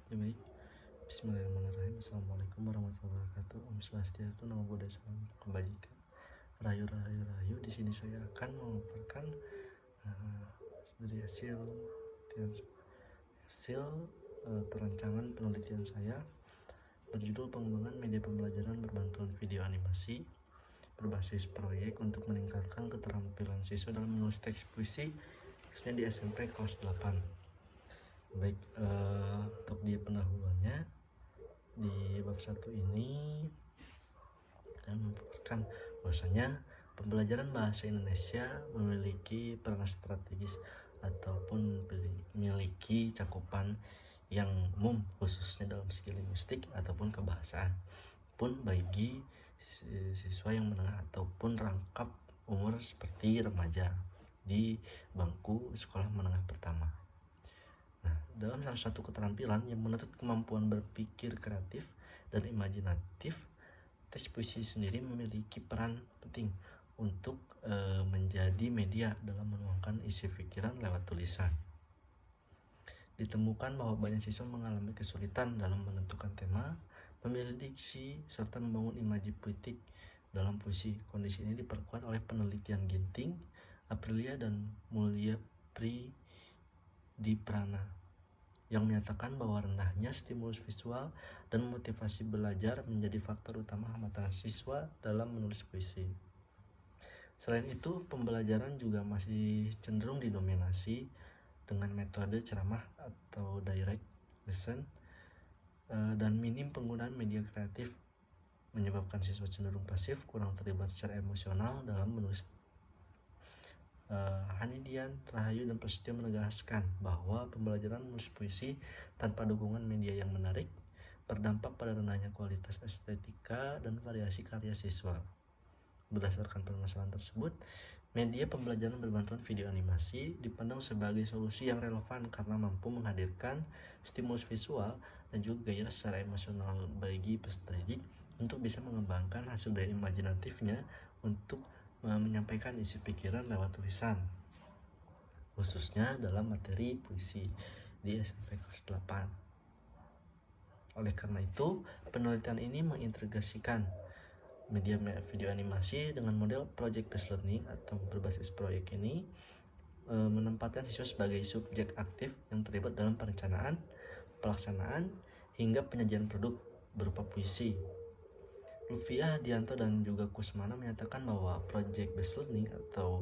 Ya baik, Bismillahirrahmanirrahim. Assalamualaikum warahmatullahi wabarakatuh. Om Swastiastu, Namo Buddhaya, Salam Kebajikan. Rayu rayu rayu. Di sini saya akan memaparkan dari hasil perancangan penelitian saya berjudul pengembangan media pembelajaran berbantuan video animasi berbasis proyek untuk meningkatkan keterampilan siswa dalam menulis teks puisi khususnya di SMP kelas 8. Baik, untuk di pendahuluannya di bab 1 ini akan memaparkan bahwasanya pembelajaran bahasa Indonesia memiliki peran strategis ataupun memiliki cakupan yang umum khususnya dalam segi linguistik ataupun kebahasaan pun bagi siswa yang menengah ataupun rangkap umur seperti remaja di bangku sekolah menengah pertama. Nah, dalam salah satu keterampilan yang menuntut kemampuan berpikir kreatif dan imajinatif, teks puisi sendiri memiliki peran penting untuk menjadi media dalam menuangkan isi pikiran lewat tulisan. Ditemukan bahwa banyak siswa mengalami kesulitan dalam menentukan tema, memilih diksi, serta membangun imaji puitik dalam puisi. Kondisi ini diperkuat oleh penelitian Ginting, Aprilia, dan Mulya Pridiprana yang menyatakan bahwa rendahnya stimulus visual dan motivasi belajar menjadi faktor utama hambatan siswa dalam menulis puisi. Selain itu, pembelajaran juga masih cenderung didominasi dengan metode ceramah atau direct lesson dan minim penggunaan media kreatif menyebabkan siswa cenderung pasif, kurang terlibat secara emosional dalam menulis. Hanidian, Rahayu, dan Prasetyo menegaskan bahwa pembelajaran menulis puisi tanpa dukungan media yang menarik berdampak pada rendahnya kualitas estetika dan variasi karya siswa. Berdasarkan permasalahan tersebut, media pembelajaran berbantuan video animasi dipandang sebagai solusi yang relevan karena mampu menghadirkan stimulus visual dan juga gairah secara emosional bagi peserta didik untuk bisa mengembangkan hasil dari imajinatifnya untuk menyampaikan isi pikiran lewat tulisan, khususnya dalam materi puisi di SMP kelas 8. Oleh karena itu, penelitian ini mengintegrasikan media video animasi dengan model project based learning atau berbasis proyek ini menempatkan siswa sebagai subjek aktif yang terlibat dalam perencanaan, pelaksanaan, hingga penyajian produk berupa puisi. Lutfiah, Dianto, dan juga Kusmana menyatakan bahwa project based learning atau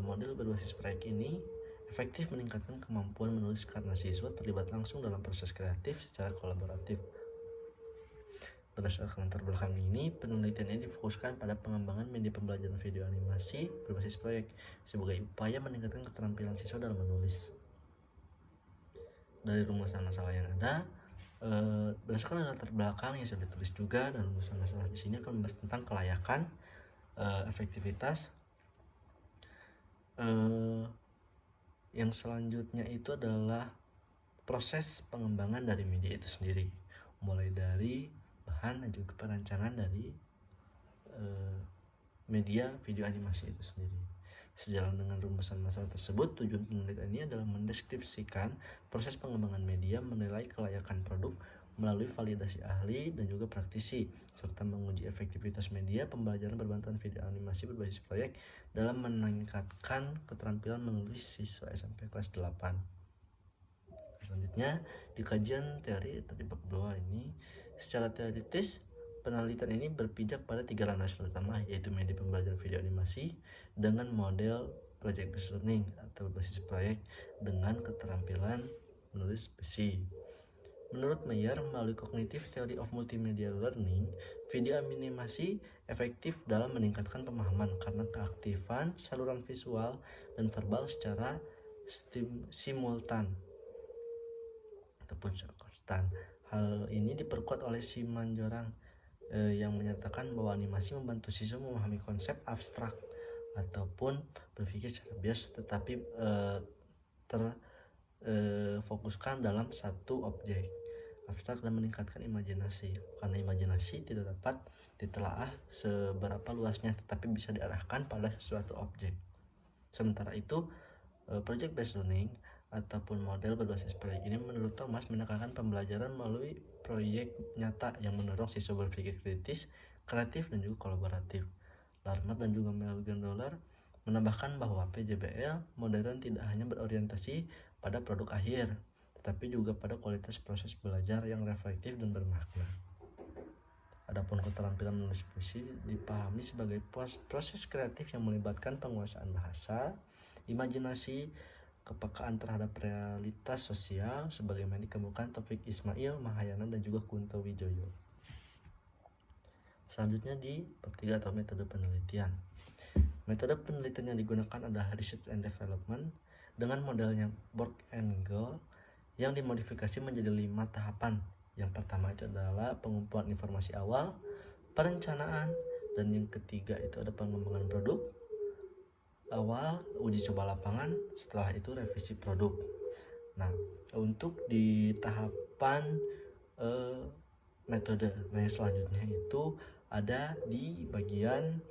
model berbasis proyek ini efektif meningkatkan kemampuan menulis karena siswa terlibat langsung dalam proses kreatif secara kolaboratif. Berdasarkan latar belakang ini, penelitian ini difokuskan pada pengembangan media pembelajaran video animasi berbasis proyek sebagai upaya meningkatkan keterampilan siswa dalam menulis. Dari rumusan masalah yang ada, berdasarkan latar belakang yang sudah ditulis juga, dan rumusan masalah di sini akan membahas tentang kelayakan, efektivitas. Yang selanjutnya itu adalah proses pengembangan dari media itu sendiri, mulai dari bahan dan juga perancangan dari media video animasi itu sendiri. Sejalan dengan rumusan masalah tersebut, tujuan penelitian ini adalah mendeskripsikan proses pengembangan media, menilai kelayakan produk melalui validasi ahli dan juga praktisi, serta menguji efektivitas media pembelajaran berbantuan video animasi berbasis proyek dalam meningkatkan keterampilan menulis siswa SMP kelas 8. Selanjutnya, di kajian teori tadi bab 2 ini, secara teoritis penelitian ini berpijak pada 3 landasan utama, yaitu media pembelajaran video animasi dengan model project based learning atau berbasis proyek dengan keterampilan menulis puisi. Menurut Meyer, melalui cognitive theory of multimedia learning, video animasi efektif dalam meningkatkan pemahaman karena keaktifan saluran visual dan verbal secara simultan ataupun secara konstan. Hal ini diperkuat oleh Simanjorang yang menyatakan bahwa animasi membantu siswa memahami konsep abstrak ataupun berpikir secara bias tetapi terfokuskan dalam satu objek abstrak dan meningkatkan imajinasi, karena imajinasi tidak dapat ditelaah seberapa luasnya tetapi bisa diarahkan pada sesuatu objek. Sementara itu, project based learning ataupun model berbasis proyek ini menurut Thomas menekankan pembelajaran melalui proyek nyata yang mendorong siswa berpikir kritis, kreatif, dan juga kolaboratif. Larmar dan juga Melgendollar menambahkan bahwa PJBL modern tidak hanya berorientasi pada produk akhir, tetapi juga pada kualitas proses belajar yang reflektif dan bermakna. Adapun keterampilan menulis puisi dipahami sebagai proses kreatif yang melibatkan penguasaan bahasa, imajinasi, kepekaan terhadap realitas sosial sebagaimana dikemukakan Taufik Ismail, Mahayana, dan juga Kunto Wijoyo. Selanjutnya di bab 3 atau metode penelitian. Metode penelitian yang digunakan adalah research and development dengan modelnya Borg and Gould yang dimodifikasi menjadi 5 tahapan. Yang pertama itu adalah pengumpulan informasi awal, perencanaan, dan yang ketiga itu ada pengembangan produk awal, uji coba lapangan, setelah itu revisi produk. Nah, untuk di tahapan metode yang selanjutnya itu ada di bagian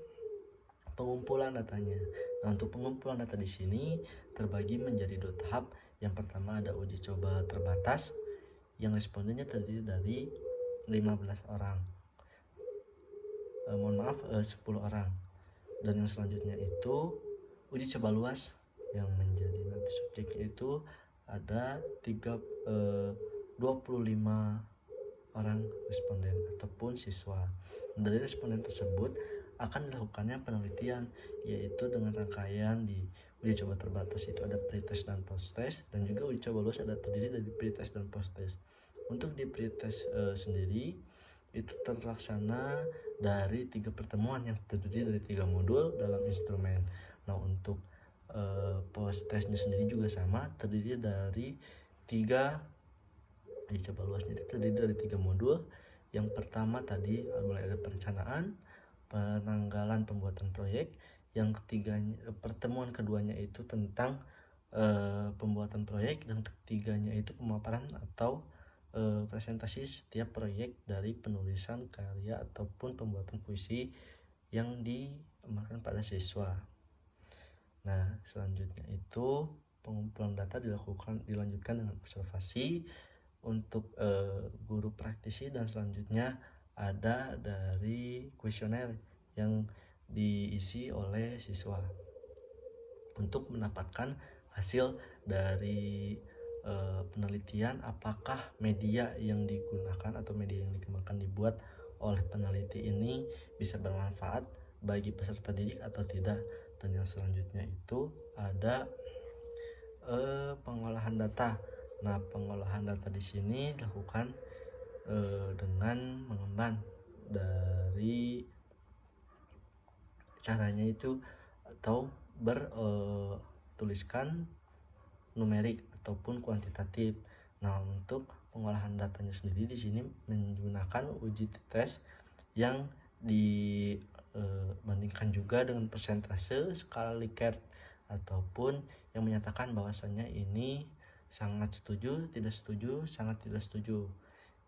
pengumpulan datanya. Nah, untuk pengumpulan data di sini terbagi menjadi 2 tahap. Yang pertama ada uji coba terbatas yang respondennya terdiri dari 15 orang. 10 orang. Dan yang selanjutnya itu uji coba luas yang menjadi nanti subjeknya itu ada 25 orang responden ataupun siswa. Dari responden tersebut akan dilakukannya penelitian, yaitu dengan rangkaian di uji coba terbatas itu ada pretest dan posttest, dan juga uji coba luas ada terdiri dari pretest dan posttest. Untuk di pretest sendiri itu terlaksana dari 3 pertemuan yang terdiri dari 3 modul dalam instrumen. Nah, untuk posttestnya sendiri juga sama, terdiri dari 3 uji coba luasnya terdiri dari 3 modul. Yang pertama tadi mulai ada perencanaan, penanggalan pembuatan proyek. Yang ketiganya pertemuan keduanya itu tentang pembuatan proyek, dan ketiganya itu pemaparan atau presentasi setiap proyek dari penulisan karya ataupun pembuatan puisi yang diamalkan pada siswa. Nah, selanjutnya itu pengumpulan data dilanjutkan dengan observasi untuk guru praktisi, dan selanjutnya ada dari kuesioner yang diisi oleh siswa untuk mendapatkan hasil dari penelitian, apakah media yang digunakan atau media yang dikembangkan dibuat oleh peneliti ini bisa bermanfaat bagi peserta didik atau tidak. Dan yang selanjutnya itu ada pengolahan data. Nah, pengolahan data di sini dilakukan dengan mengemban dari caranya itu atau bertuliskan numerik ataupun kuantitatif. Nah, untuk pengolahan datanya sendiri di sini menggunakan uji tes yang dibandingkan juga dengan persentase, skala Likert, ataupun yang menyatakan bahwasannya ini sangat setuju, tidak setuju, sangat tidak setuju,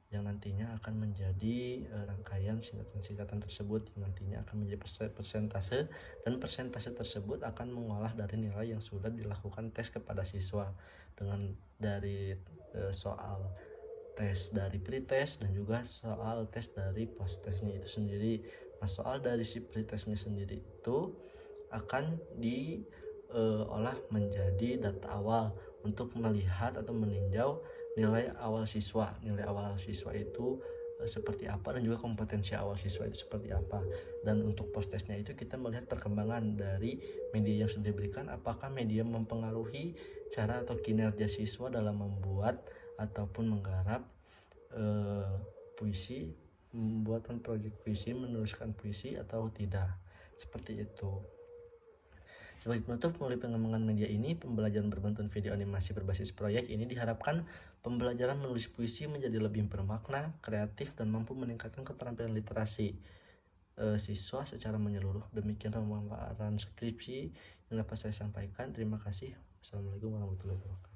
yang nantinya akan menjadi rangkaian singkatan-singkatan tersebut yang nantinya akan menjadi persentase, dan persentase tersebut akan mengolah dari nilai yang sudah dilakukan tes kepada siswa dengan dari soal tes dari pretest dan juga soal tes dari posttestnya itu sendiri. Nah, soal dari si pretestnya sendiri itu akan diolah menjadi data awal untuk melihat atau meninjau nilai awal siswa. Nilai awal siswa itu seperti apa, dan juga kompetensi awal siswa itu seperti apa. Dan untuk posttestnya itu kita melihat perkembangan dari media yang sudah diberikan, apakah media mempengaruhi cara atau kinerja siswa dalam membuat ataupun menggarap puisi, membuatkan proyek puisi, menuliskan puisi atau tidak. Seperti itu. Sebagai penutup, melalui pengembangan media ini, pembelajaran berbantuan video animasi berbasis proyek ini diharapkan pembelajaran menulis puisi menjadi lebih bermakna, kreatif, dan mampu meningkatkan keterampilan literasi siswa secara menyeluruh. Demikian pemaparan skripsi yang dapat saya sampaikan. Terima kasih. Assalamualaikum warahmatullahi wabarakatuh.